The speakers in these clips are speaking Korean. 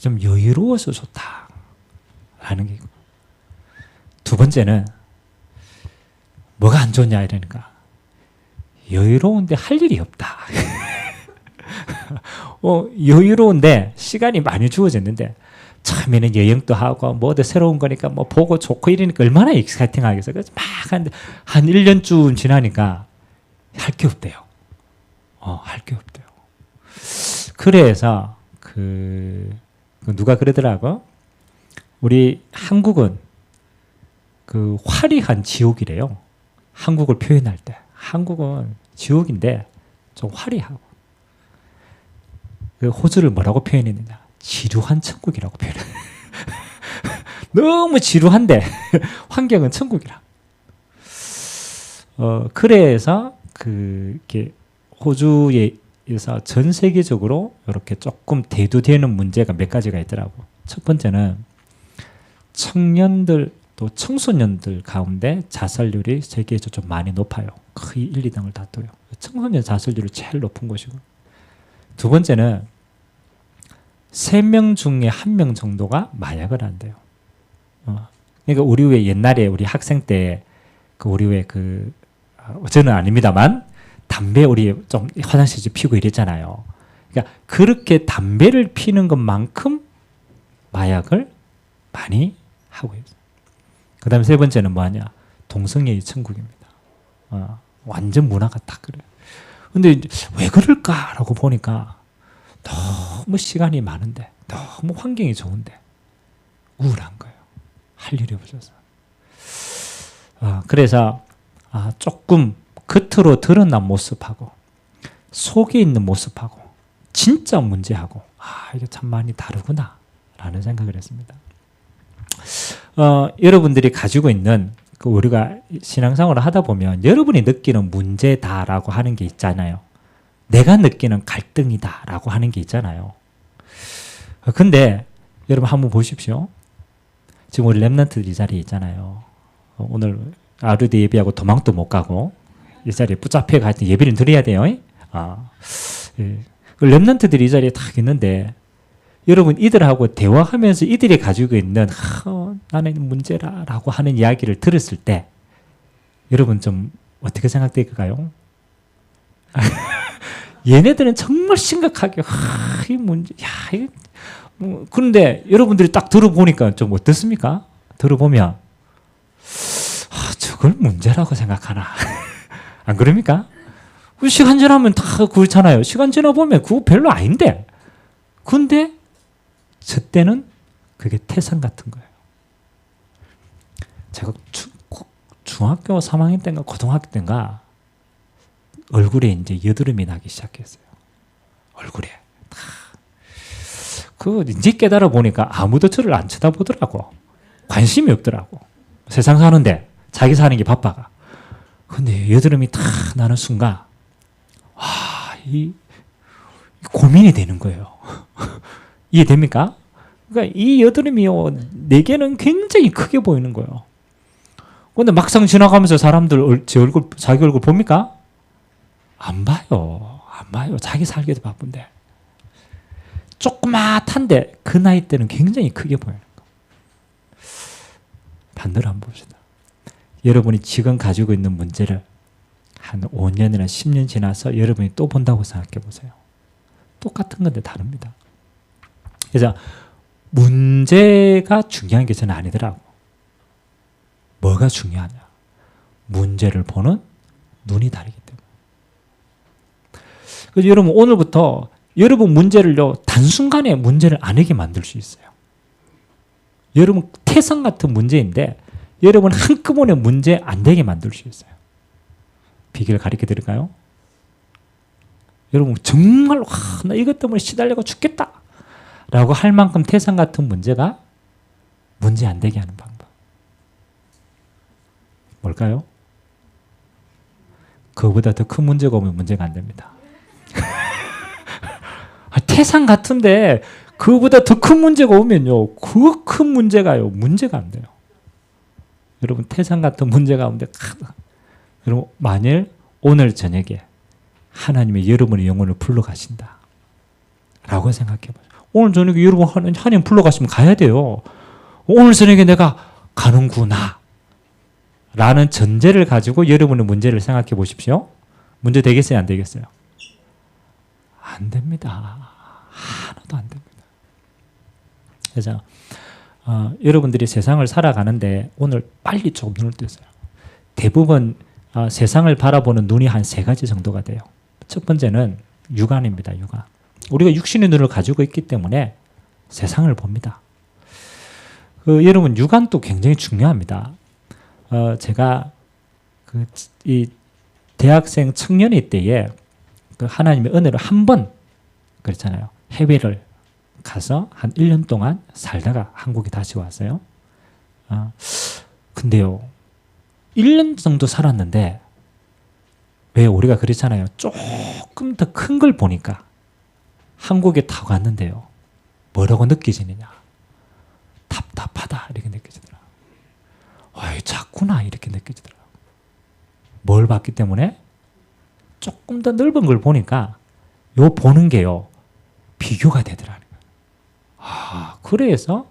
좀 여유로워서 좋다라는 게 있고, 두 번째는 뭐가 안 좋냐 이러니까 여유로운데 할 일이 없다. 여유로운데 시간이 많이 주어졌는데 처음에는 여행도 하고 뭐 어디 새로운 거니까 뭐 보고 좋고 이러니까 얼마나 익사이팅하겠어. 그래서 막 한 1년쯤 지나니까 할 게 없대요. 할 게 없대요. 그래서 누가 그러더라고. 우리 한국은 그 화려한 지옥이래요. 한국을 표현할 때. 한국은 지옥인데 좀 화려하고. 그 호주를 뭐라고 표현했느냐. 지루한 천국이라고 표현해. 너무 지루한데 환경은 천국이라. 그래서 이렇게 호주에서 전 세계적으로 이렇게 조금 대두되는 문제가 몇 가지가 있더라고. 첫 번째는 청년들 또 청소년들 가운데 자살률이 세계에서 좀 많이 높아요. 거의 1, 2등을 다퉈요. 청소년 자살률이 제일 높은 곳이고. 두 번째는 3명 중에 1명 정도가 마약을 한대요. 그러니까 우리 왜 옛날에 우리 학생 때 우리 왜 저는 아닙니다만 담배 우리 좀 화장실에서 피우고 이랬잖아요. 그러니까 그렇게 담배를 피는 것만큼 마약을 많이 하고 있어요. 그 다음에 세 번째는 뭐하냐? 동성애의 천국입니다. 완전 문화가 딱 그래요. 근데 왜 그럴까라고 보니까 너무 시간이 많은데 너무 환경이 좋은데 우울한 거예요. 할 일이 없어서. 그래서 조금 겉으로 드러난 모습하고 속에 있는 모습하고 진짜 문제하고 이게 참 많이 다르구나 라는 생각을 했습니다. 여러분들이 가지고 있는 우리가 신앙생활을 하다 보면 여러분이 느끼는 문제다라고 하는 게 있잖아요. 내가 느끼는 갈등이다라고 하는 게 있잖아요. 근데 여러분 한번 보십시오. 지금 우리 렘넌트들 이 자리에 있잖아요. 오늘 아르드 예배하고 도망도 못 가고 이 자리에 붙잡혀 가지고 예배를 드려야 돼요. 렘넌트들이 이 자리에 딱 있는데 여러분 이들하고 대화하면서 이들이 가지고 있는 나는 문제라라고 하는 이야기를 들었을 때 여러분 좀 어떻게 생각될까요? 얘네들은 정말 심각하게 이 문제, 그런데 여러분들이 딱 들어보니까 좀 어떻습니까? 들어보면 저걸 문제라고 생각하나? 안 그럽니까? 시간 지나면 다 그렇잖아요. 시간 지나보면 그거 별로 아닌데. 근데 저 때는 그게 태산 같은 거예요. 제가 중학교 3학년 때인가 고등학교 때인가 얼굴에 이제 여드름이 나기 시작했어요. 얼굴에. 이제 깨달아 보니까 아무도 저를 안 쳐다보더라고. 관심이 없더라고. 세상 사는데 자기 사는 게 바빠가. 근데 여드름이 탁 나는 순간 이 고민이 되는 거예요. 이해됩니까? 그러니까 이 여드름이요, 내게는 굉장히 크게 보이는 거예요. 근데 막상 지나가면서 사람들 자기 얼굴 봅니까? 안 봐요. 자기 살기도 바쁜데. 조그맣한데 그 나이 때는 굉장히 크게 보이는 거. 반대로 한번 봅시다. 여러분이 지금 가지고 있는 문제를 한 5년이나 10년 지나서 여러분이 또 본다고 생각해 보세요. 똑같은 건데 다릅니다. 그래서 문제가 중요한 게 저는 아니더라고. 뭐가 중요하냐? 문제를 보는 눈이 다르기 때문에. 그래서 여러분 오늘부터 여러분 문제를요, 단순간에 문제를 안 하게 만들 수 있어요. 여러분 태산 같은 문제인데 여러분 한꺼번에 문제 안 되게 만들 수 있어요. 비결 가르쳐 드릴까요? 여러분 정말 나 이것 때문에 시달려가 죽겠다 라고 할 만큼 태산 같은 문제가 문제 안 되게 하는 방법. 뭘까요? 그거보다 더 큰 문제가 오면 문제가 안 됩니다. 태산 같은데 그거보다 더 큰 문제가 오면요, 그 큰 문제가요, 문제가 안 돼요. 여러분 태산 같은 문제가 오는데 여러분 만일 오늘 저녁에 하나님의 여러분의 영혼을 불러 가신다 라고 생각해 보세요. 오늘 저녁에 여러분 한인 불러가시면 가야 돼요. 오늘 저녁에 내가 가는구나 라는 전제를 가지고 여러분의 문제를 생각해 보십시오. 문제 되겠어요? 안 되겠어요? 안 됩니다. 하나도 안 됩니다. 그래서 여러분들이 세상을 살아가는데 오늘 빨리 조금 눈을 뜨세요. 대부분 세상을 바라보는 눈이 한 세 가지 정도가 돼요. 첫 번째는 육안입니다. 육안. 우리가 육신의 눈을 가지고 있기 때문에 세상을 봅니다. 여러분 육안도 굉장히 중요합니다. 제가 이 대학생 청년의 때에 그 하나님의 은혜로 한 번 그렇잖아요. 해외를 가서 한 1년 동안 살다가 한국에 다시 왔어요. 근데요, 1년 정도 살았는데 왜 우리가 그렇잖아요. 조금 더 큰 걸 보니까 한국에 타고 갔는데요. 뭐라고 느껴지느냐? 답답하다 이렇게 느껴지더라고요. 작구나 이렇게 느껴지더라고요. 뭘 봤기 때문에? 조금 더 넓은 걸 보니까 요 보는 게요. 비교가 되더라고요. 그래서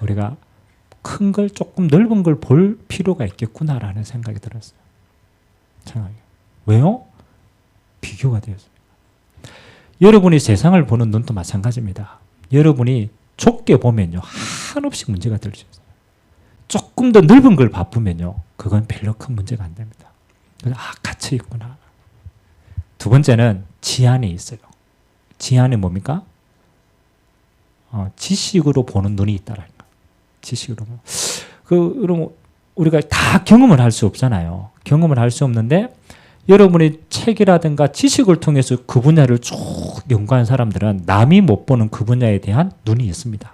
우리가 큰 걸 조금 넓은 걸 볼 필요가 있겠구나라는 생각이 들었어요. 왜요? 비교가 되었어요. 여러분이 세상을 보는 눈도 마찬가지입니다. 여러분이 좁게 보면요. 한없이 문제가 될 수 있어요. 조금 더 넓은 걸 바쁘면요. 그건 별로 큰 문제가 안 됩니다. 그래서 갇혀 있구나. 두 번째는 지안이 있어요. 지안이 뭡니까? 지식으로 보는 눈이 있다라는 거. 지식으로. 그럼 우리가 다 경험을 할 수 없잖아요. 경험을 할 수 없는데 여러분이 책이라든가 지식을 통해서 그 분야를 쭉 연구한 사람들은 남이 못 보는 그 분야에 대한 눈이 있습니다.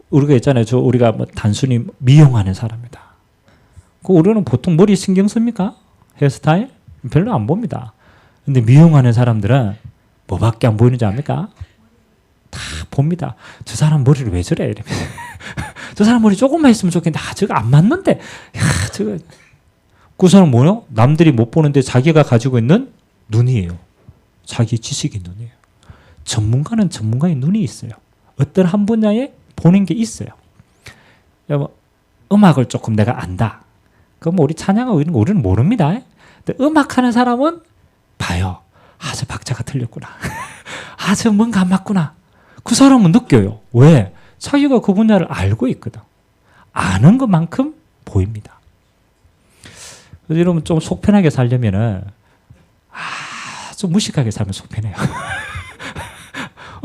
우리가 있잖아요. 우리가 단순히 미용하는 사람이다. 우리는 보통 머리 신경 씁니까? 헤어스타일? 별로 안 봅니다. 근데 미용하는 사람들은 뭐밖에 안 보이는지 압니까? 다 봅니다. 저 사람 머리를 왜 저래? 이러면 저 사람 머리 조금만 했으면 좋겠는데 저거 안 맞는데 저거 그 사람 뭐요? 남들이 못 보는데 자기가 가지고 있는 눈이에요. 자기 지식의 눈이에요. 전문가는 전문가의 눈이 있어요. 어떤 한 분야에 보는 게 있어요. 음악을 조금 내가 안다. 그럼 우리 찬양하고 이런 거 우리는 모릅니다. 근데 음악하는 사람은 봐요. 저 박자가 틀렸구나. 저 뭔가 안 맞구나. 그 사람은 느껴요. 왜? 자기가 그 분야를 알고 있거든. 아는 것만큼 보입니다. 그래서 여러분 좀 속편하게 살려면은 좀 무식하게 살면 속편해요.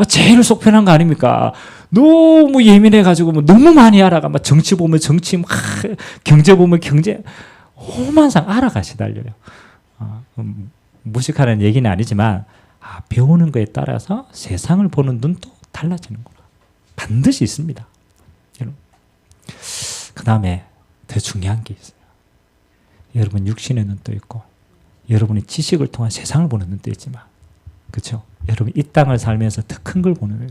제일 속편한 거 아닙니까? 너무 예민해가지고 너무 많이 알아가. 정치 보면 정치, 경제 보면 경제, 오만상 알아가 시달려요. 무식하는 얘기는 아니지만 배우는 거에 따라서 세상을 보는 눈도 달라지는구나. 반드시 있습니다. 그 다음에 더 중요한 게 있어요. 여러분 육신의 눈도 있고 여러분이 지식을 통한 세상을 보는 눈도 있지만 그렇죠? 여러분 이 땅을 살면서 더 큰 걸 보는 거예요.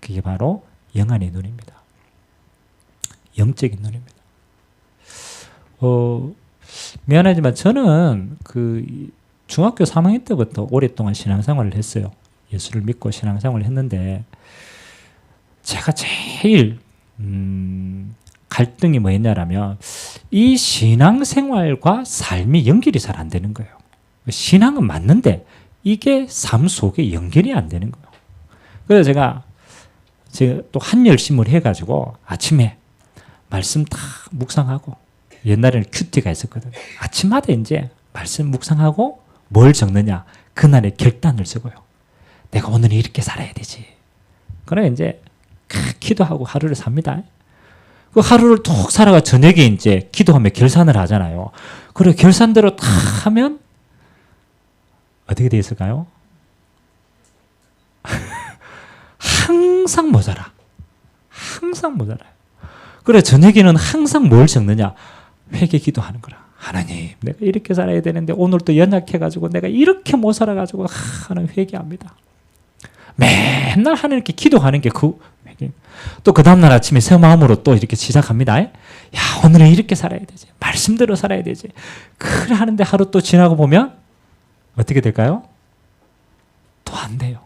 그게 바로 영안의 눈입니다. 영적인 눈입니다. 미안하지만 저는 중학교 3학년 때부터 오랫동안 신앙생활을 했어요. 예수를 믿고 신앙생활을 했는데 제가 제일 갈등이 뭐였냐면 이 신앙생활과 삶이 연결이 잘 안 되는 거예요. 신앙은 맞는데 이게 삶 속에 연결이 안 되는 거예요. 그래서 제가 또 한열심을 해가지고 아침에 말씀 다 묵상하고 옛날에는 큐티가 있었거든요. 아침마다 이제 말씀 묵상하고 뭘 적느냐? 그날의 결단을 적어요. 내가 오늘은 이렇게 살아야 되지. 그래 이제 기도하고 하루를 삽니다. 그 하루를 톡 살아가 저녁에 이제 기도하며 결산을 하잖아요. 그래 결산대로 다 하면 어떻게 돼 있을까요? 항상 모자라. 항상 모자라요. 그래 저녁에는 항상 뭘 적느냐? 회개 기도하는 거라. 하나님 내가 이렇게 살아야 되는데 오늘 또 연약해가지고 내가 이렇게 못 살아가지고 하는 회개합니다. 맨날 하나님께 기도하는 게 그 회개. 또 그 다음날 아침에 새 마음으로 또 이렇게 시작합니다. 야 오늘은 이렇게 살아야 되지. 말씀대로 살아야 되지. 그래 하는데 하루 또 지나고 보면 어떻게 될까요? 또 안 돼요.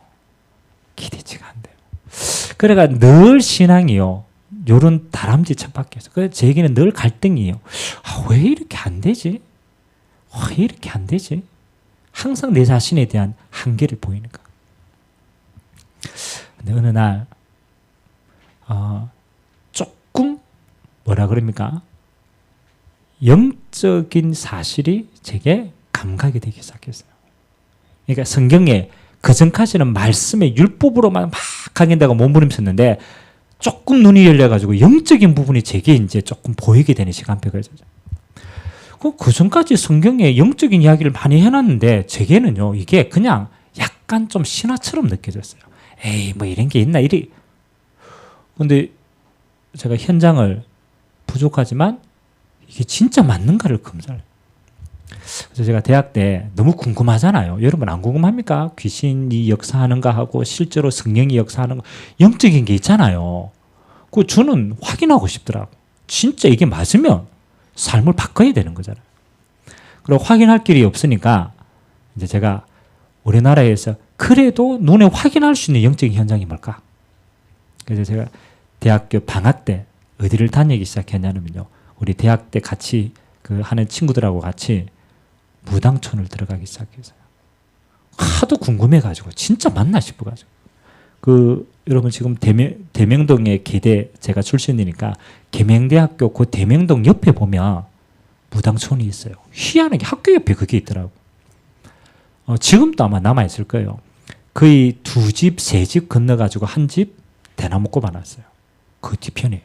기대치가 안 돼요. 그래가 늘 신앙이요. 요런 다람쥐 척박혀서. 그래서 제 얘기는 늘 갈등이에요. 왜 이렇게 안 되지? 왜 이렇게 안 되지? 항상 내 자신에 대한 한계를 보이는 거. 근데 어느 날 조금 뭐라 그럽니까? 영적인 사실이 제게 감각이 되기 시작했어요. 그러니까 성경에 그전까지는 말씀의 율법으로만 막 강인다고 몸부림쳤는데 조금 눈이 열려가지고 영적인 부분이 제게 이제 조금 보이게 되는 시간표가 있어요. 그 전까지 성경에 영적인 이야기를 많이 해놨는데 제게는요 이게 그냥 약간 좀 신화처럼 느껴졌어요. 에이 뭐 이런 게 있나 이리. 근데 제가 현장을 부족하지만 이게 진짜 맞는가를 검사를. 그래서 제가 대학 때 너무 궁금하잖아요. 여러분 안 궁금합니까? 귀신이 역사하는가 하고 실제로 성령이 역사하는 거 영적인 게 있잖아요. 그 저는 확인하고 싶더라고. 진짜 이게 맞으면 삶을 바꿔야 되는 거잖아요. 그리고 확인할 길이 없으니까 이제 제가 우리나라에서 그래도 눈에 확인할 수 있는 영적인 현장이 뭘까? 그래서 제가 대학교 방학 때 어디를 다니기 시작했냐면요. 우리 대학 때 같이 그 하는 친구들하고 같이 무당촌을 들어가기 시작했어요. 하도 궁금해가지고 진짜 맞나 싶어가지고 그 여러분 지금 대명동의 계대 제가 출신이니까 계명대학교 그 대명동 옆에 보면 무당촌이 있어요. 희한하게 학교 옆에 그게 있더라고. 지금도 아마 남아있을 거예요. 거의 2집, 3집 건너가지고 한 집 대나무 꼽아놨어요. 그 뒤편에.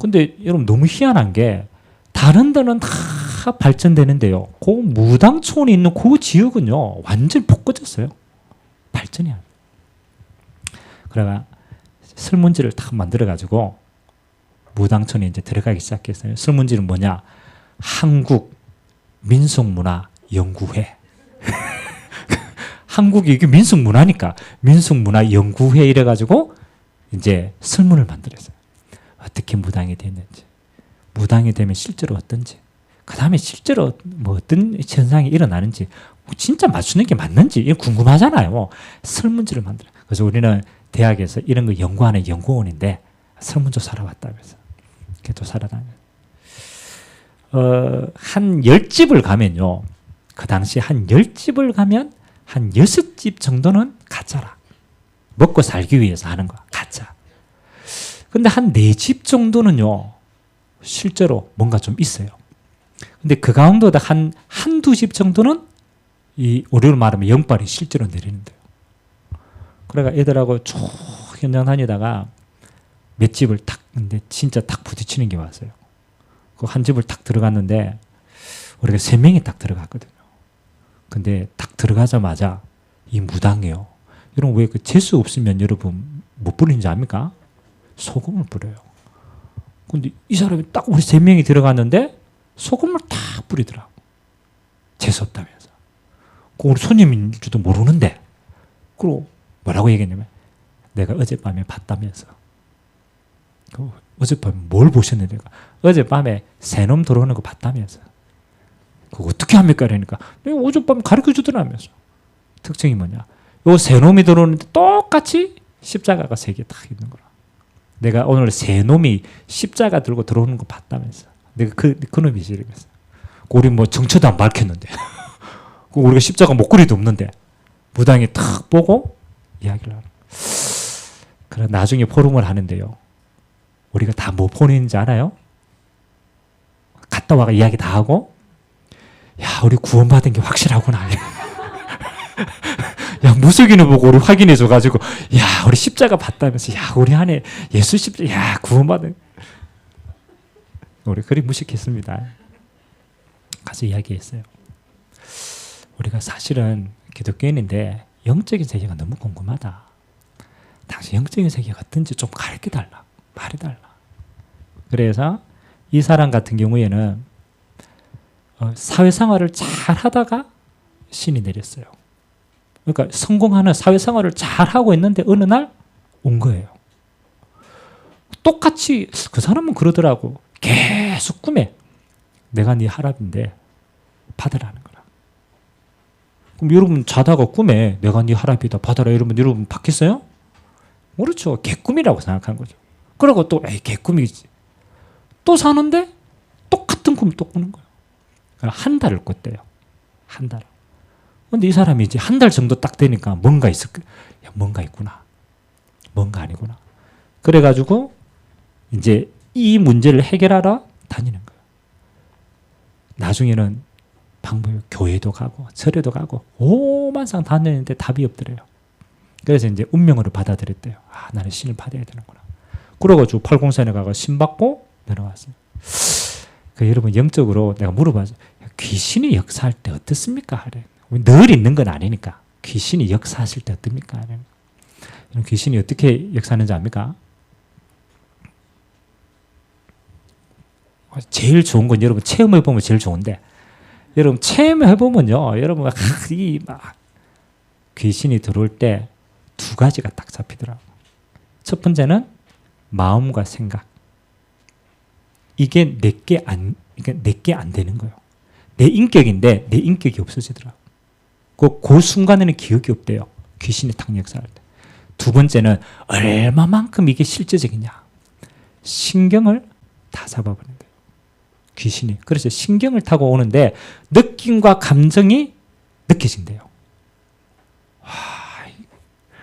근데 여러분 너무 희한한 게 다른 데는 다 발전되는데요. 그 무당촌이 있는 그 지역은요. 완전히 볶아졌어요. 발전이 안 돼요. 그래가 설문지를 딱 만들어가지고 무당촌에 이제 들어가기 시작했어요. 설문지는 뭐냐? 한국 민속문화연구회. 한국이 이게 민속문화니까 민속문화연구회 이래가지고 이제 설문을 만들었어요. 어떻게 무당이 됐는지, 무당이 되면 실제로 어떤지, 그 다음에 실제로 뭐 어떤 현상이 일어나는지, 진짜 맞추는 게 맞는지 이거 궁금하잖아요. 설문지를 만들어. 그래서 우리는 대학에서 이런 거 연구하는 연구원인데 설문조사하러 왔다면서. 그래도 살아다녀. 한 10집을 가면요. 그 당시 한 10집을 가면 한 6집 정도는 가짜라. 먹고 살기 위해서 하는 거야. 가짜. 근데 한 4집 정도는요. 실제로 뭔가 좀 있어요. 근데 그 가운데다 한두 집 정도는 이 우리로 말하면 영빨이 실제로 내리는데요. 그래가 애들하고 쭉 현장 다니다가 몇 집을 탁, 근데 진짜 탁 부딪히는 게 왔어요. 그 한 집을 탁 들어갔는데 우리가 3명이 딱 들어갔거든요. 근데 딱 들어가자마자 이 무당이에요. 여러분 왜 그 재수 없으면 여러분 못 뿌리는지 압니까? 소금을 뿌려요. 근데 이 사람이 딱 우리 3명이 들어갔는데 소금을 탁 뿌리더라고. 재수 없다면서. 그 우리 손님인 줄도 모르는데. 그리고 뭐라고 얘기했냐면 내가 어젯밤에 봤다면서. 어젯밤에 뭘 보셨는데 어젯밤에 새놈 들어오는 거 봤다면서. 그거 어떻게 합니까? 그러니까 내가 어젯밤에 가르쳐 주더라면서. 특징이 뭐냐? 요 새놈이 들어오는데 똑같이 십자가가 3개 딱 있는 거라. 내가 오늘 새놈이 십자가 들고 들어오는 거 봤다면서. 내가 그 놈이 이러면서. 우리 뭐 정처도 안 밝혔는데. 우리가 십자가 목걸이도 없는데. 무당이 탁 보고 이야기를 하는. 그래 나중에 포럼을 하는데요. 우리가 다 뭐 보내는지 알아요? 갔다 와가 이야기 다 하고 야 우리 구원받은 게 확실하구나. 야 무속인을 보고 우리 확인해줘가지고 야 우리 십자가 봤다면서 야 우리 안에 예수 십자가 야 구원받은 우리 그리 무식했습니다. 가서 이야기했어요. 우리가 사실은 기독교인인데 영적인 세계가 너무 궁금하다. 당신 영적인 세계가 어떤지 좀 가르쳐달라. 말해달라. 그래서 이 사람 같은 경우에는 사회생활을 잘 하다가 신이 내렸어요. 그러니까 성공하는 사회생활을 잘 하고 있는데 어느 날 온 거예요. 똑같이 그 사람은 그러더라고. 계속 꿈에 내가 네 할아비인데 받으라는 거라. 그럼 여러분 자다가 꿈에 내가 네 할아비다 받아라 이러면 여러분 받겠어요? 그렇죠. 개꿈이라고 생각한 거죠. 그러고 또 에이 개꿈이지. 또 사는데 똑같은 꿈을 또 꾸는 거예요. 한 달을 꿨대요. 한 달. 근데 이 사람이 이제 한 달 정도 딱 되니까 뭔가 있을 거야. 야, 뭔가 있구나. 뭔가 아니구나. 그래가지고 이제 이 문제를 해결하러 다니는 거예요. 나중에는 방법이 교회도 가고 절에도 가고 오만상 다녔는데 답이 없더래요. 그래서 이제 운명으로 받아들였대요. 아, 나는 신을 받아야 되는구나. 그래가지고 팔공산에 가서 신 받고 내려왔어요. 여러분 영적으로 내가 물어봐서 귀신이 역사할 때 어떻습니까? 늘 있는 건 아니니까. 귀신이 역사하실 때 어떻습니까? 귀신이 어떻게 역사하는지 압니까? 제일 좋은 건 여러분 체험해보면 제일 좋은데 여러분 체험해보면요. 여러분 막 귀신이 들어올 때 두 가지가 딱 잡히더라고요. 첫 번째는 마음과 생각. 이게 내게 안 되는 거예요. 내 인격인데 내 인격이 없어지더라고요. 그 순간에는 기억이 없대요. 귀신이 탁 역사할 때. 두 번째는 얼마만큼 이게 실제적이냐. 신경을 다 잡아버린대요. 귀신이. 그래서 신경을 타고 오는데 느낌과 감정이 느껴진대요.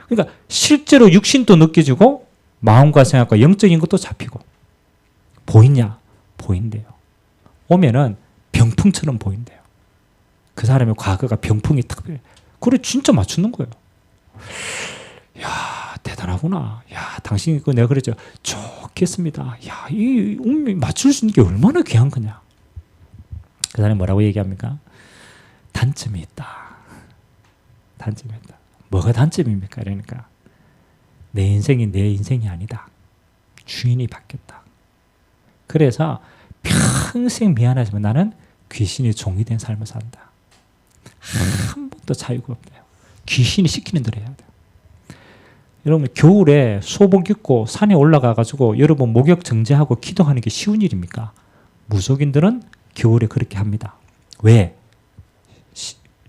그러니까 실제로 육신도 느껴지고 마음과 생각과 영적인 것도 잡히고 보이냐? 보인대요. 오면은 병풍처럼 보인대요. 그 사람의 과거가 병풍이 탁 그래 진짜 맞추는 거예요. 야 대단하구나. 야 당신이 내가 그랬죠. 좋겠습니다. 야 이 운명 맞출 수 있는 게 얼마나 귀한 거냐. 그 사람이 뭐라고 얘기합니까? 단점이 있다. 단점이 있다. 뭐가 단점입니까? 그러니까 내 인생이 내 인생이 아니다. 주인이 바뀌었다. 그래서 평생 미안하지만 나는 귀신이 종이 된 삶을 산다. 한 번도 자유가 없대요. 귀신이 시키는 대로 해야 돼요. 여러분 겨울에 소복 입고 산에 올라가가지고 여러분 목욕 정제하고 기도하는 게 쉬운 일입니까? 무속인들은 겨울에 그렇게 합니다. 왜?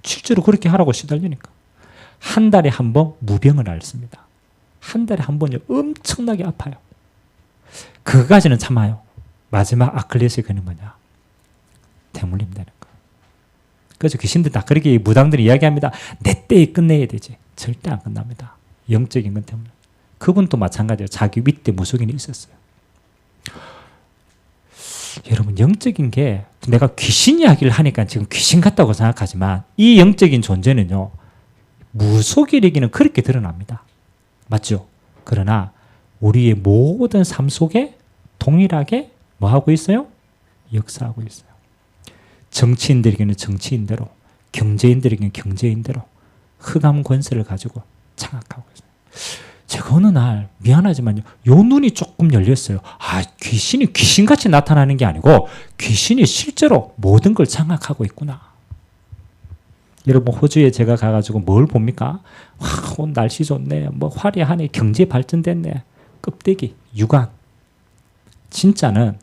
실제로 그렇게 하라고 시달리니까. 한 달에 한 번 무병을 앓습니다. 한 달에 한 번요 엄청나게 아파요. 그거까지는 참아요. 마지막 아킬레스의 근은 뭐냐? 대물림 되는 거. 그래서 귀신들 다 그렇게 무당들이 이야기합니다. 내 때에 끝내야 되지. 절대 안 끝납니다. 영적인 것 때문에. 그분도 마찬가지예요. 자기 윗대 무속인이 있었어요. 여러분 영적인 게 내가 귀신 이야기를 하니까 지금 귀신 같다고 생각하지만 이 영적인 존재는요. 무속인에게는 그렇게 드러납니다. 맞죠? 그러나 우리의 모든 삶 속에 동일하게 뭐하고 있어요? 역사하고 있어요. 정치인들에게는 정치인대로, 경제인들에게는 경제인대로 흑암 권세를 가지고 장악하고 있어요. 제가 어느 날 미안하지만요. 요 눈이 조금 열렸어요. 아, 귀신이 귀신같이 나타나는 게 아니고 귀신이 실제로 모든 걸 장악하고 있구나. 여러분 호주에 제가 가가지고 뭘 봅니까? 와, 오늘 날씨 좋네. 뭐 화려하네. 경제 발전됐네. 껍데기, 유관. 진짜는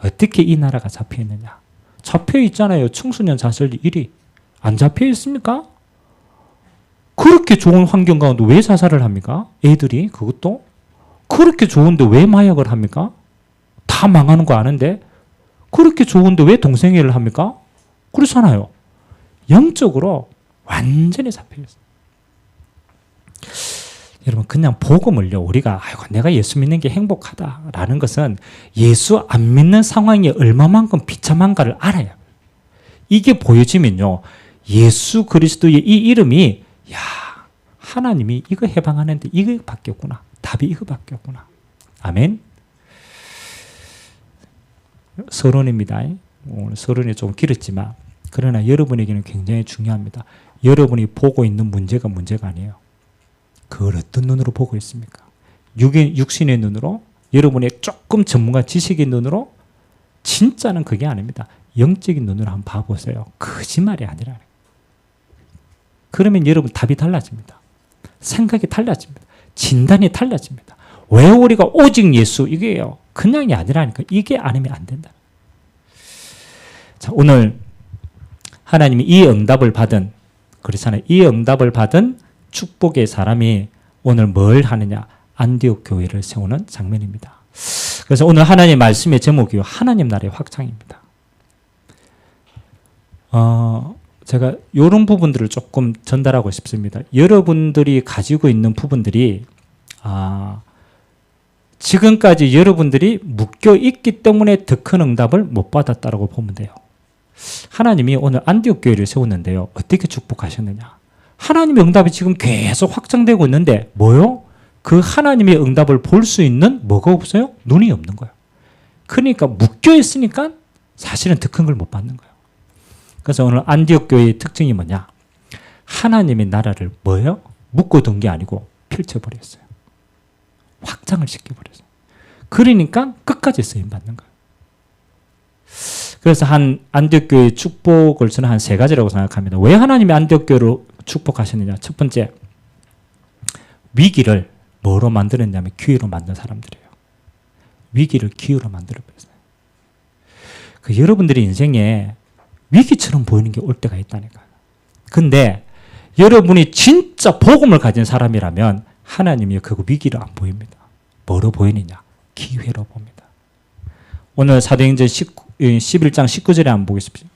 어떻게 이 나라가 잡혀 있느냐? 잡혀 있잖아요. 청소년 자살률 1위. 안 잡혀 있습니까? 그렇게 좋은 환경 가운데 왜 자살을 합니까? 애들이 그것도 그렇게 좋은데 왜 마약을 합니까? 다 망하는 거 아는데 그렇게 좋은데 왜 동성애를 합니까? 그렇잖아요. 영적으로 완전히 잡혀있어요. 여러분 그냥 복음을요. 우리가 아이고 내가 예수 믿는 게 행복하다라는 것은 예수 안 믿는 상황이 얼마만큼 비참한가를 알아야 해요. 이게 보여지면요. 예수 그리스도의 이 이름이 야 하나님이 이거 해방하는데 이거 바뀌었구나. 답이 이거 바뀌었구나. 아멘. 서론입니다. 오늘 서론이 좀 길었지만 그러나 여러분에게는 굉장히 중요합니다. 여러분이 보고 있는 문제가 아니에요. 그걸 어떤 눈으로 보고 있습니까? 육신의 눈으로 여러분의 조금 전문가 지식의 눈으로 진짜는 그게 아닙니다. 영적인 눈으로 한번 봐보세요. 거짓말이 아니라. 그러면 여러분 답이 달라집니다. 생각이 달라집니다. 진단이 달라집니다. 왜 우리가 오직 예수 이게요. 그냥이 아니라니까. 이게 아니면 안 된다. 자, 오늘 하나님이 이 응답을 받은 그렇잖아요. 이 응답을 받은 축복의 사람이 오늘 뭘 하느냐? 안디옥 교회를 세우는 장면입니다. 그래서 오늘 하나님 말씀의 제목이 하나님 나라의 확장입니다. 제가 이런 부분들을 조금 전달하고 싶습니다. 여러분들이 가지고 있는 부분들이 지금까지 여러분들이 묶여 있기 때문에 더 큰 응답을 못 받았다고 보면 돼요. 하나님이 오늘 안디옥 교회를 세웠는데요. 어떻게 축복하셨느냐? 하나님의 응답이 지금 계속 확장되고 있는데 뭐요? 그 하나님의 응답을 볼 수 있는 뭐가 없어요? 눈이 없는 거예요. 그러니까 묶여 있으니까 사실은 더 큰 걸 못 받는 거예요. 그래서 오늘 안디옥 교회의 특징이 뭐냐? 하나님의 나라를 뭐예요? 묶어둔 게 아니고 펼쳐버렸어요. 확장을 시켜버렸어요. 그러니까 끝까지 쓰임받는 거예요. 그래서 한 안디옥 교회의 축복을 저는 한 세 가지라고 생각합니다. 왜 하나님이 안디옥 교회를 축복하셨느냐? 첫 번째, 위기를 뭐로 만들었냐면 기회로 만든 사람들이에요. 위기를 기회로 만들어버렸어요. 여러분들의 인생에 위기처럼 보이는 게 올 때가 있다니까요. 근데 여러분이 진짜 복음을 가진 사람이라면 하나님이 그 위기를 안 보입니다. 뭐로 보이느냐? 기회로 봅니다. 오늘 사도행전 11장 19절에 한번 보겠습니다.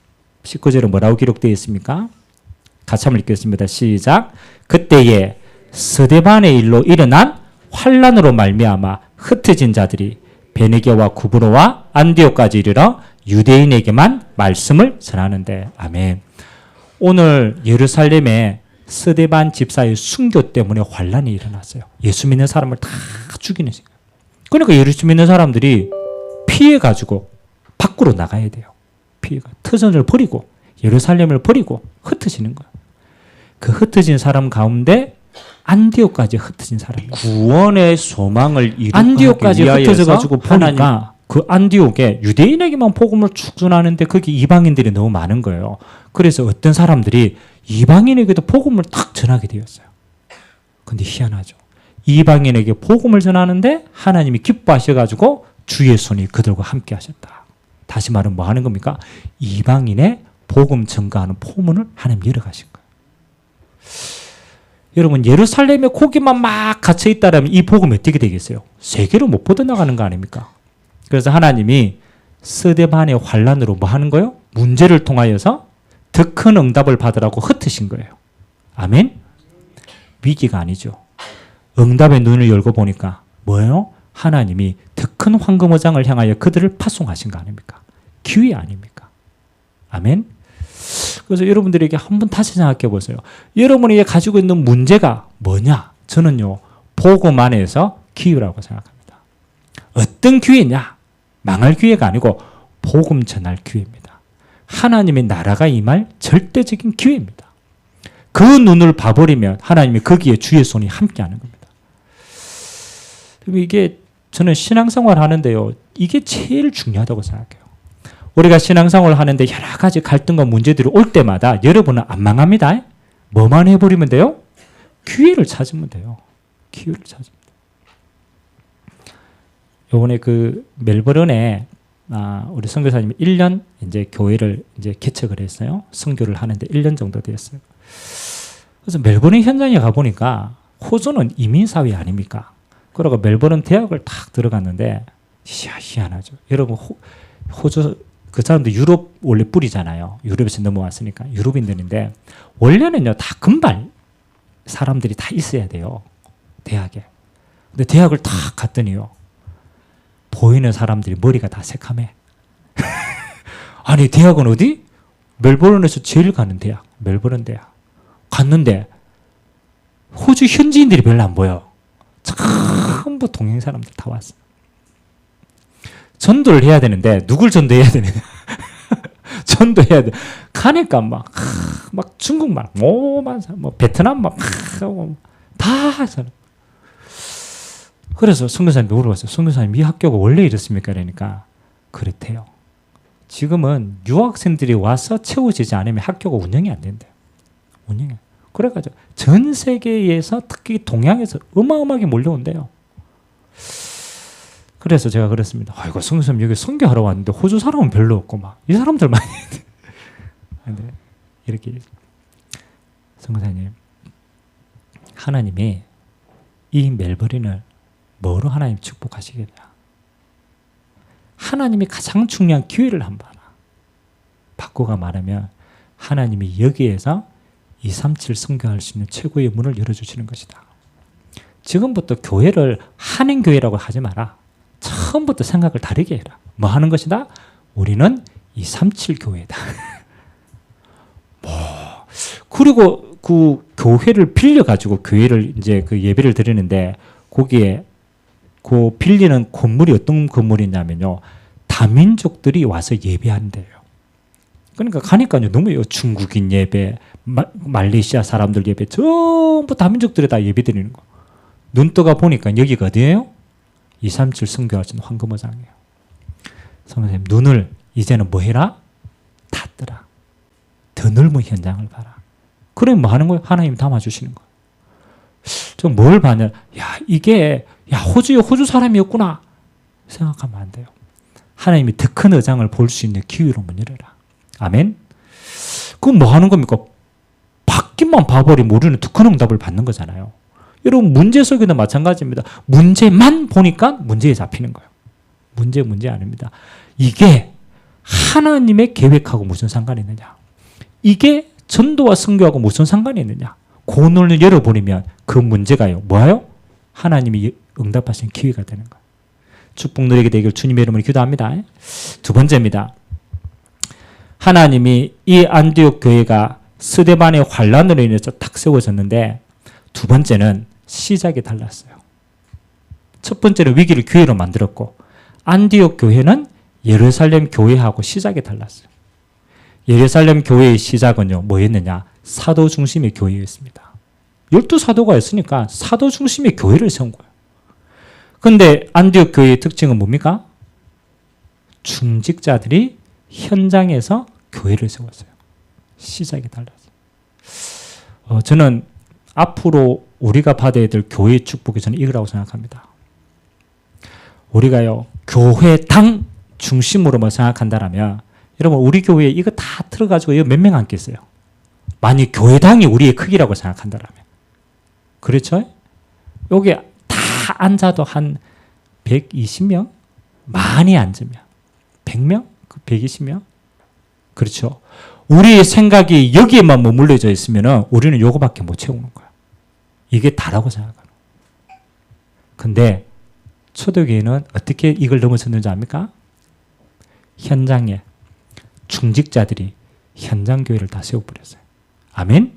19절에 뭐라고 기록되어 있습니까? 같이 한번 읽겠습니다. 시작. 그때에 스데반의 일로 일어난 환란으로 말미암아 흩어진 자들이 베네게와 구브로와 안디옥까지 이르러 유대인에게만 말씀을 전하는데. 아멘. 오늘 예루살렘에 스데반 집사의 순교 때문에 환란이 일어났어요. 예수 믿는 사람을 다 죽이는 시간. 그러니까 예수 믿는 사람들이 피해가지고 밖으로 나가야 돼요. 피해가 터전을 버리고 예루살렘을 버리고 흩어지는 거예요. 그 흩어진 사람 가운데 안디옥까지 흩어진 사람이에요. 구원의 소망을 이루기 안디옥까지 흩어져가지고 하나님 보니까 그 안디옥에 유대인에게만 복음을 축전하는데 거기 이방인들이 너무 많은 거예요. 그래서 어떤 사람들이 이방인에게도 복음을 탁 전하게 되었어요. 근데 희한하죠. 이방인에게 복음을 전하는데 하나님이 기뻐하셔가지고 주의 손이 그들과 함께 하셨다. 다시 말하면 뭐 하는 겁니까? 이방인의 복음 전가하는 포문을 하나님 열어가신 거예요. 여러분, 예루살렘에 고기만 막 갇혀 있다면 이 복음이 어떻게 되겠어요? 세계로 못 뻗어나가는 거 아닙니까? 그래서 하나님이 스데반의 환란으로 뭐 하는 거예요? 문제를 통하여서 더 큰 응답을 받으라고 흩으신 거예요. 아멘? 위기가 아니죠. 응답의 눈을 열고 보니까 뭐예요? 하나님이 더 큰 황금어장을 향하여 그들을 파송하신 거 아닙니까? 기회 아닙니까? 아멘? 그래서 여러분들에게 한번 다시 생각해 보세요. 여러분이 가지고 있는 문제가 뭐냐? 저는요, 복음 안에서 기회라고 생각합니다. 어떤 기회냐? 망할 기회가 아니고 복음 전할 기회입니다. 하나님의 나라가 임할 절대적인 기회입니다. 그 눈을 봐버리면 하나님이 거기에 주의 손이 함께하는 겁니다. 이게 저는 신앙생활 하는데요, 이게 제일 중요하다고 생각해요. 우리가 신앙생활을 하는데 여러 가지 갈등과 문제들이 올 때마다 여러분은 안 망합니다. 뭐만 해버리면 돼요? 기회를 찾으면 돼요. 기회를 찾으면 돼요. 요번에 그 멜버른에 우리 선교사님이 1년 이제 교회를 이제 개척을 했어요. 선교를 하는데 1년 정도 됐어요. 그래서 멜버른 현장에 가보니까 호주는 이민사회 아닙니까? 그러고 멜버른 대학을 딱 들어갔는데 희한하죠. 여러분, 호주 그 사람들 유럽 원래 뿌리잖아요. 유럽에서 넘어왔으니까 유럽인들인데 원래는요 다 금발 사람들이 다 있어야 돼요. 대학에. 근데 대학을 딱 갔더니요 보이는 사람들이 머리가 다 새카매. 아니 대학은 어디? 멜버른에서 제일 가는 대학. 멜버른 대학. 갔는데 호주 현지인들이 별로 안 보여. 전부 동양 사람들 다 왔어. 전도를 해야 되는데 누굴 전도해야 되느냐? 전도해야 돼. 가니까 막 중국말, 뭐 베트남 다 하잖아. 그래서 선교사님이 물어봤어요. 선교사님, 이 학교가 원래 이렇습니까? 그러니까 그렇대요. 지금은 유학생들이 와서 채워지지 않으면 학교가 운영이 안 된대요. 운영이. 그래가지고 전 세계에서 특히 동양에서 어마어마하게 몰려온대요. 그래서 제가 그랬습니다. 아이고, 선교사님 여기 선교하러 왔는데 호주 사람은 별로 없고 막 이 사람들만. 근데 이렇게 선교사님, 하나님이 이 멜버른을 뭐로 하나님 축복하시겠냐? 하나님이 가장 중요한 기회를 한번 바꿔가 말하면 하나님이 여기에서 237 선교할 수 있는 최고의 문을 열어주시는 것이다. 지금부터 교회를 한인교회라고 하지 마라. 처음부터 생각을 다르게 해라. 뭐 하는 것이다? 우리는 237 교회다. 그리고 그 교회를 빌려가지고 교회를 이제 그 예배를 드리는데 거기에 그 빌리는 건물이 어떤 건물이냐면요. 다민족들이 와서 예배한대요. 그러니까 가니까요. 너무 중국인 예배, 말레이시아 사람들 예배 전부 다민족들이 다 예배 드리는 거. 눈 떠가 보니까 여기가 어디예요? 237 선교할 수 있는 황금어장이에요. 선생님, 눈을 이제는 뭐 해라? 닫더라. 더 넓은 현장을 봐라. 그럼 뭐 하는 거예요? 하나님 담아주시는 거예요. 좀 뭘 봐냐? 야, 이게, 야, 호주 사람이었구나. 생각하면 안 돼요. 하나님이 더 큰 의장을 볼 수 있는 기회로 문 열어라. 아멘? 그럼 뭐 하는 겁니까? 받기만 봐버리면 우리는 더 큰 응답을 받는 거잖아요. 여러분, 문제 속에도 마찬가지입니다. 문제만 보니까 문제에 잡히는 거예요. 문제 아닙니다. 이게 하나님의 계획하고 무슨 상관이 있느냐? 이게 전도와 선교하고 무슨 상관이 있느냐? 그 눈을 열어버리면 그 문제가요. 뭐예요? 하나님이 응답하신 기회가 되는 거예요. 축복 누리게 되길 주님의 이름으로 기도합니다. 두 번째입니다. 하나님이 이 안디옥 교회가 스데반의 환란으로 인해서 딱 세워졌는데 두 번째는 시작이 달랐어요. 첫 번째는 위기를 기회로 만들었고 안디옥 교회는 예루살렘 교회하고 시작이 달랐어요. 예루살렘 교회의 시작은요. 뭐였느냐? 사도 중심의 교회였습니다. 12사도가 있으니까 사도 중심의 교회를 세운 거예요. 그런데 안디옥 교회의 특징은 뭡니까? 중직자들이 현장에서 교회를 세웠어요. 시작이 달랐어요. 저는 앞으로 우리가 받아야 될 교회의 축복이 저는 이거라고 생각합니다. 우리가요, 교회당 중심으로만 생각한다면 여러분, 우리 교회에 이거 다 틀어가지고 이거 몇 명 앉겠어요? 만약 교회당이 우리의 크기라고 생각한다면. 그렇죠? 여기 다 앉아도 한 120명? 많이 앉으면. 100명? 120명? 그렇죠. 우리의 생각이 여기에만 머물러져 있으면 우리는 요거밖에 못 채우는 거야. 이게 다라고 생각하는 거야. 근데 초대교회는 어떻게 이걸 넘어섰는지 압니까? 현장에 중직자들이 현장교회를 다 세워버렸어요. 아멘?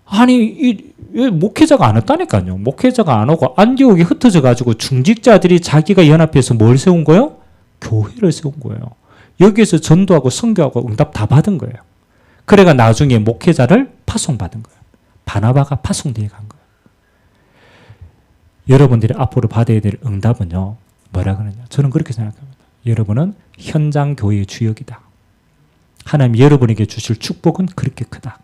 아니, 목회자가 안 왔다니까요. 목회자가 안 오고 안디옥이 흩어져가지고 중직자들이 자기가 연합해서 뭘 세운 거예요? 교회를 세운 거예요. 여기에서 전도하고 선교하고 응답 다 받은 거예요. 그래가 나중에 목회자를 파송받은 거예요. 바나바가 파송되어 간 거예요. 여러분들이 앞으로 받아야 될 응답은요. 뭐라 그러냐. 저는 그렇게 생각합니다. 여러분은 현장 교회의 주역이다. 하나님 여러분에게 주실 축복은 그렇게 크다.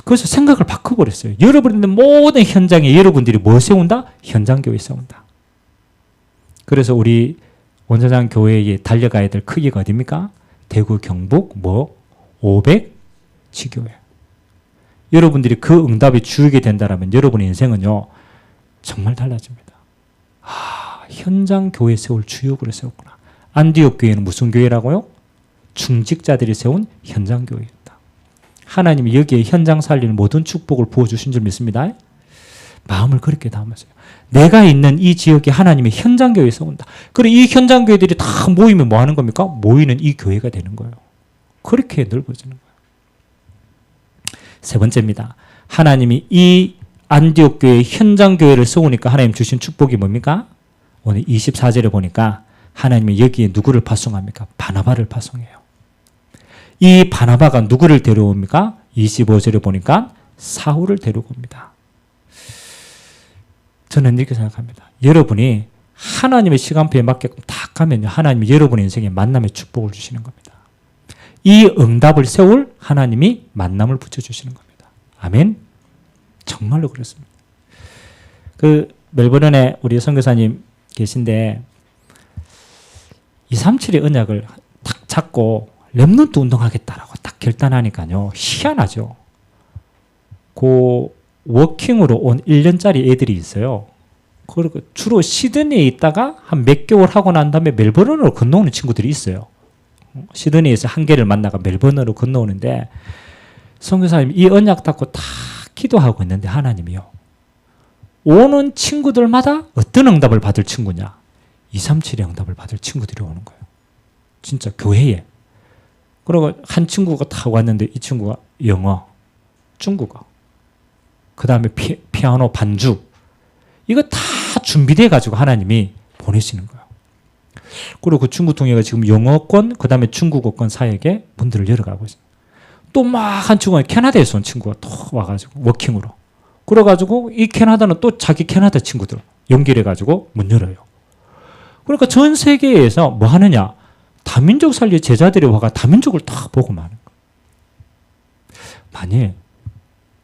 그래서 생각을 바꿔버렸어요. 여러분의 모든 현장에 여러분들이 뭐 세운다? 현장 교회 세운다. 그래서 우리 원자장 교회에 달려가야 될 크기가 어디입니까? 대구 경북 500 지교회. 여러분들이 그 응답이 주역이 된다면 여러분의 인생은요 정말 달라집니다. 현장 교회 세울 주역으로 세웠구나. 안디옥 교회는 무슨 교회라고요? 중직자들이 세운 현장 교회입니다. 하나님이 여기에 현장 살리는 모든 축복을 부어주신 줄 믿습니다. 마음을 그렇게 담으세요. 내가 있는 이 지역에 하나님이 현장 교회 세운다. 그리고 이 현장 교회들이 다 모이면 뭐 하는 겁니까? 모이는 이 교회가 되는 거예요. 그렇게 넓어지는 거예요. 세 번째입니다. 하나님이 이 안디옥 교회 현장 교회를 세우니까 하나님 주신 축복이 뭡니까? 오늘 24절에 보니까 하나님이 여기에 누구를 파송합니까? 바나바를 파송해요. 이 바나바가 누구를 데려옵니까? 25절에 보니까 사울을 데려옵니다. 저는 이렇게 생각합니다. 여러분이 하나님의 시간표에 맞게끔 딱 가면요. 하나님이 여러분의 인생에 만남의 축복을 주시는 겁니다. 이 응답을 세울 하나님이 만남을 붙여주시는 겁니다. 아멘? 정말로 그렇습니다. 멜버른에 우리 선교사님 계신데 237의 언약을 딱 잡고 렘넌트 운동하겠다라고 딱 결단하니까요. 희한하죠. 그 워킹으로 온 1년짜리 애들이 있어요. 그리고 주로 시드니에 있다가 한 몇 개월 하고 난 다음에 멜버른으로 건너오는 친구들이 있어요. 시드니에서 한 개를 만나가 멜버른으로 건너오는데 선교사님이 이 언약 닫고 다 기도하고 있는데 하나님이요. 오는 친구들마다 어떤 응답을 받을 친구냐? 237의 응답을 받을 친구들이 오는 거예요. 진짜 교회에. 그리고 한 친구가 타고 왔는데 이 친구가 영어, 중국어, 그 다음에 피아노 반주 이거 다 준비돼 가지고 하나님이 보내시는 거예요. 그리고 그 중국 동해가 지금 영어권 그 다음에 중국어권 사역에 문들을 열어가고 있어요. 또 막 한 친구가 캐나다에서 온 친구가 또 와가지고 워킹으로 그래가지고 이 캐나다는 또 자기 캐나다 친구들 연결해가지고 문 열어요. 그러니까 전 세계에서 뭐 하느냐? 다민족 살리 제자들이 와가 다민족을 다 보고 마는 거예요. 만일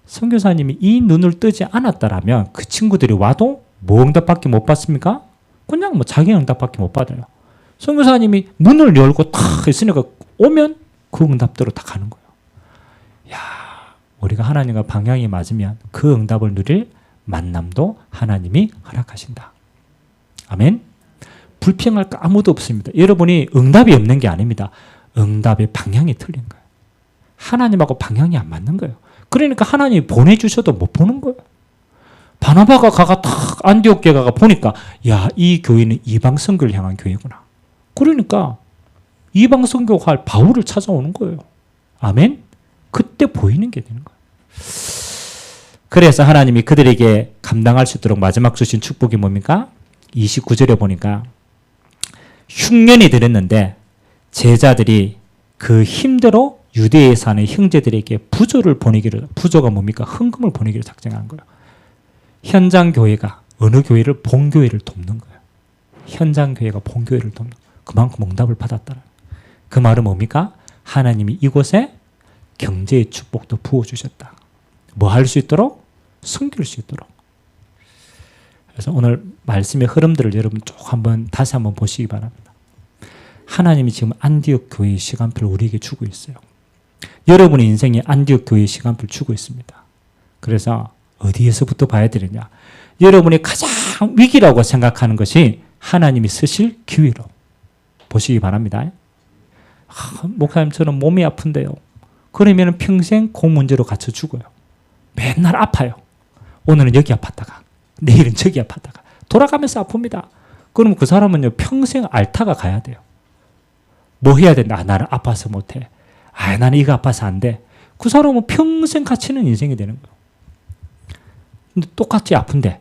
선교사님이 이 눈을 뜨지 않았다라면 그 친구들이 와도 뭐 응답밖에 못 받습니까? 그냥 뭐 자기 응답밖에 못 받아요. 선교사님이 문을 열고 탁 했으니까 오면 그 응답대로 다 가는 거예요. 야, 우리가 하나님과 방향이 맞으면 그 응답을 누릴 만남도 하나님이 허락하신다. 아멘. 불평할 거 아무도 없습니다. 여러분이 응답이 없는 게 아닙니다. 응답의 방향이 틀린 거예요. 하나님하고 방향이 안 맞는 거예요. 그러니까 하나님이 보내주셔도 못 보는 거예요. 바나바가 가가 탁 안디옥 교회 가가 보니까 야, 이 교회는 이방 선교를 향한 교회구나. 그러니까 이방 선교할 바울을 찾아오는 거예요. 아멘. 그때 보이는 게 되는 거예요. 그래서 하나님이 그들에게 감당할 수 있도록 마지막 주신 축복이 뭡니까? 29절에 보니까 흉년이 들었는데 제자들이 그 힘대로 유대에 사는 형제들에게 부조를 보내기를, 부조가 뭡니까? 헌금을 보내기를 작정한 거예요. 현장 교회가 어느 교회를 본교회를 돕는 거예요. 현장 교회가 본교회를 돕는 거예요. 그만큼 응답을 받았다는 거예요. 그 말은 뭡니까? 하나님이 이곳에 경제의 축복도 부어주셨다. 뭐 할 수 있도록? 섬길 수 있도록. 그래서 오늘 말씀의 흐름들을 여러분 쭉 다시 한번 보시기 바랍니다. 하나님이 지금 안디옥 교회의 시간표를 우리에게 주고 있어요. 여러분의 인생에 안디옥 교회의 시간표를 주고 있습니다. 그래서 어디에서부터 봐야 되느냐? 여러분이 가장 위기라고 생각하는 것이 하나님이 쓰실 기회로 보시기 바랍니다. 목사님 저는 몸이 아픈데요. 그러면 평생 그 문제로 갇혀 죽어요. 맨날 아파요. 오늘은 여기 아팠다가 내일은 저기 아팠다가 돌아가면서 아픕니다. 그러면 그 사람은요 평생 앓다가 가야 돼요. 뭐 해야 된다? 나는 아파서 못해. 나는 이거 아파서 안 돼. 그 사람은 평생 갇히는 인생이 되는 거예요. 근데 똑같이 아픈데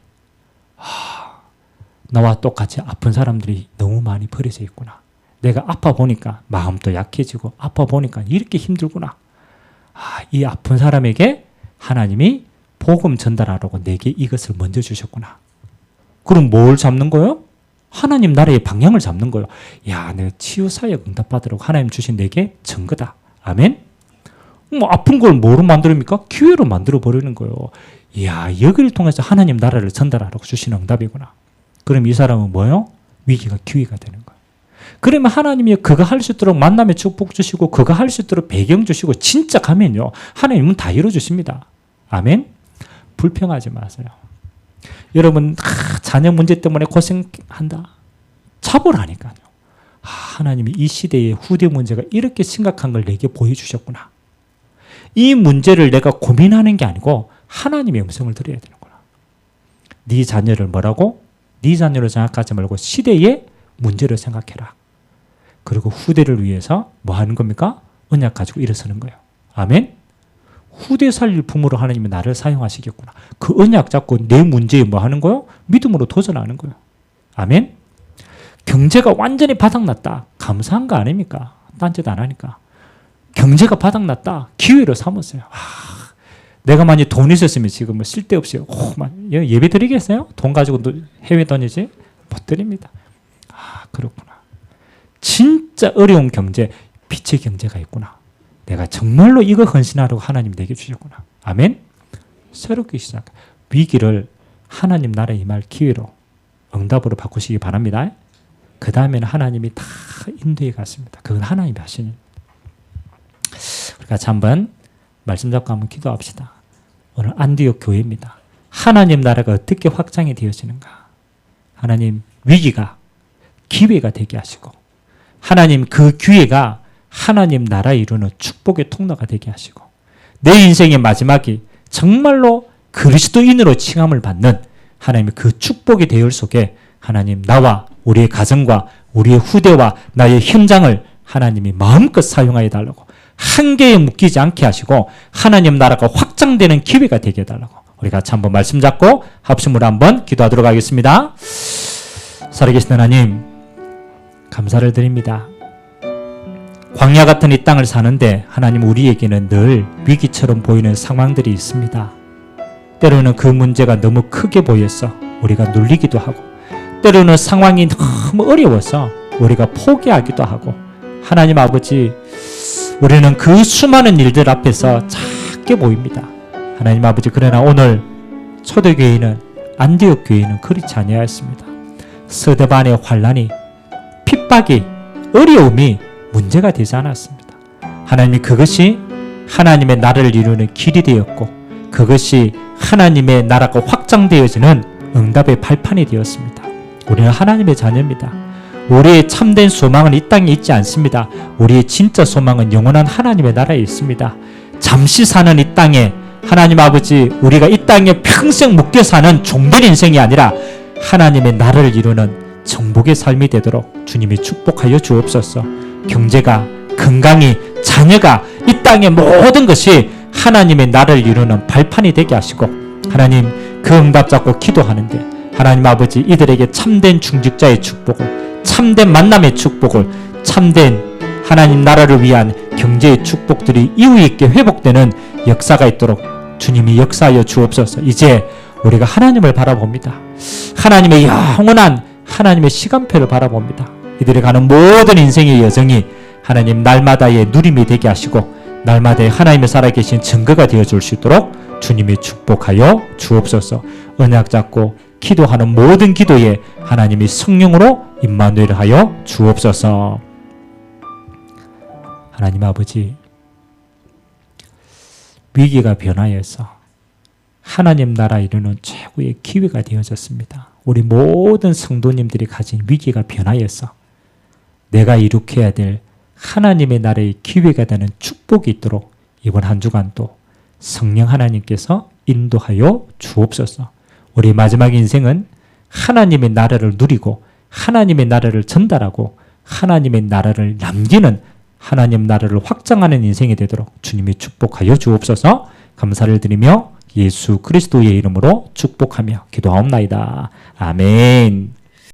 나와 똑같이 아픈 사람들이 너무 많이 버려져 있구나. 내가 아파 보니까 마음도 약해지고 아파 보니까 이렇게 힘들구나. 이 아픈 사람에게 하나님이 복음 전달하라고 내게 이것을 먼저 주셨구나. 그럼 뭘 잡는 거예요? 하나님 나라의 방향을 잡는 거예요. 야, 내가 치유사역 응답받으라고 하나님 주신 내게 증거다. 아멘? 뭐 아픈 걸 뭐로 만듭니까? 기회로 만들어 버리는 거예요. 이야, 여기를 통해서 하나님 나라를 전달하라고 주신 응답이구나. 그럼 이 사람은 뭐예요? 위기가 기회가 되는 거예요. 그러면 하나님이 그거 할 수 있도록 만남의 축복 주시고 그거 할 수 있도록 배경 주시고 진짜 가면요. 하나님은 다 이루어주십니다. 아멘? 불평하지 마세요. 여러분 자녀 문제 때문에 고생한다. 차분하니까요. 하나님이 이 시대의 후대 문제가 이렇게 심각한 걸 내게 보여주셨구나. 이 문제를 내가 고민하는 게 아니고 하나님의 음성을 들어야 되는구나. 네 자녀를 뭐라고? 네 자녀를 생각하지 말고 시대의 문제를 생각해라. 그리고 후대를 위해서 뭐 하는 겁니까? 언약 가지고 일어서는 거예요. 아멘? 후대 살릴 품으로 하나님이 나를 사용하시겠구나. 그 언약 잡고 내 문제에 뭐 하는 거예요? 믿음으로 도전하는 거예요. 아멘? 경제가 완전히 바닥났다. 감사한 거 아닙니까? 딴짓 안 하니까. 경제가 바닥났다. 기회로 삼았어요. 내가 만약 돈 있었으면 지금 뭐 쓸데없이 예배 드리겠어요? 돈 가지고 해외 다니지? 못 드립니다. 그렇구나. 진짜 어려운 경제, 빛의 경제가 있구나. 내가 정말로 이거 헌신하라고 하나님 내게 주셨구나. 아멘? 새롭게 시작. 위기를 하나님 나라에 임할 기회로 응답으로 바꾸시기 바랍니다. 그 다음에는 하나님이 다 인도해 갔습니다. 그건 하나님이 하시는. 우리 같이 한번 말씀 잡고 한번 기도합시다. 오늘 안디옥 교회입니다. 하나님 나라가 어떻게 확장이 되어지는가? 하나님 위기가 기회가 되게 하시고 하나님 그 기회가 하나님 나라 이루는 축복의 통로가 되게 하시고 내 인생의 마지막이 정말로 그리스도인으로 칭함을 받는 하나님의 그 축복의 대열 속에 하나님 나와 우리의 가정과 우리의 후대와 나의 현장을 하나님이 마음껏 사용하여 달라고 한계에 묶이지 않게 하시고 하나님 나라가 확장되는 기회가 되게 해달라고 우리 같이 한번 말씀 잡고 합심으로 한번 기도하도록 하겠습니다. 살아계신 하나님 감사를 드립니다. 광야 같은 이 땅을 사는데 하나님 우리에게는 늘 위기처럼 보이는 상황들이 있습니다. 때로는 그 문제가 너무 크게 보여서 우리가 눌리기도 하고 때로는 상황이 너무 어려워서 우리가 포기하기도 하고 하나님 아버지 우리는 그 수많은 일들 앞에서 작게 보입니다. 하나님 아버지 그러나 오늘 초대교회는 안디옥 교회는 그렇지 아니하였습니다. 스데반의 환난이 핍박이 어려움이 문제가 되지 않았습니다. 하나님이 그것이 하나님의 나라를 이루는 길이 되었고 그것이 하나님의 나라가 확장되어지는 응답의 발판이 되었습니다. 우리는 하나님의 자녀입니다. 우리의 참된 소망은 이 땅에 있지 않습니다. 우리의 진짜 소망은 영원한 하나님의 나라에 있습니다. 잠시 사는 이 땅에 하나님 아버지 우리가 이 땅에 평생 묶여 사는 종된 인생이 아니라 하나님의 나라를 이루는 정복의 삶이 되도록 주님이 축복하여 주옵소서. 경제가 건강이 자녀가 이 땅의 모든 것이 하나님의 나라를 이루는 발판이 되게 하시고 하나님 그 응답 잡고 기도하는데 하나님 아버지 이들에게 참된 중직자의 축복을 참된 만남의 축복을 참된 하나님 나라를 위한 경제의 축복들이 이유 있게 회복되는 역사가 있도록 주님이 역사하여 주옵소서. 이제 우리가 하나님을 바라봅니다. 하나님의 영원한 하나님의 시간표를 바라봅니다. 이들이 가는 모든 인생의 여정이 하나님 날마다의 누림이 되게 하시고 날마다의 하나님의 살아계신 증거가 되어줄 수 있도록 주님이 축복하여 주옵소서. 언약 잡고 기도하는 모든 기도에 하나님이 성령으로 임마누엘 하여 주옵소서. 하나님 아버지 위기가 변화해서 하나님 나라 이루는 최고의 기회가 되어졌습니다. 우리 모든 성도님들이 가진 위기가 변화해서 내가 이룩해야 될 하나님의 나라의 기회가 되는 축복이 있도록 이번 한 주간도 성령 하나님께서 인도하여 주옵소서. 우리 마지막 인생은 하나님의 나라를 누리고 하나님의 나라를 전달하고 하나님의 나라를 남기는 하나님 나라를 확장하는 인생이 되도록 주님이 축복하여 주옵소서. 감사를 드리며 예수 그리스도의 이름으로 축복하며 기도하옵나이다. 아멘.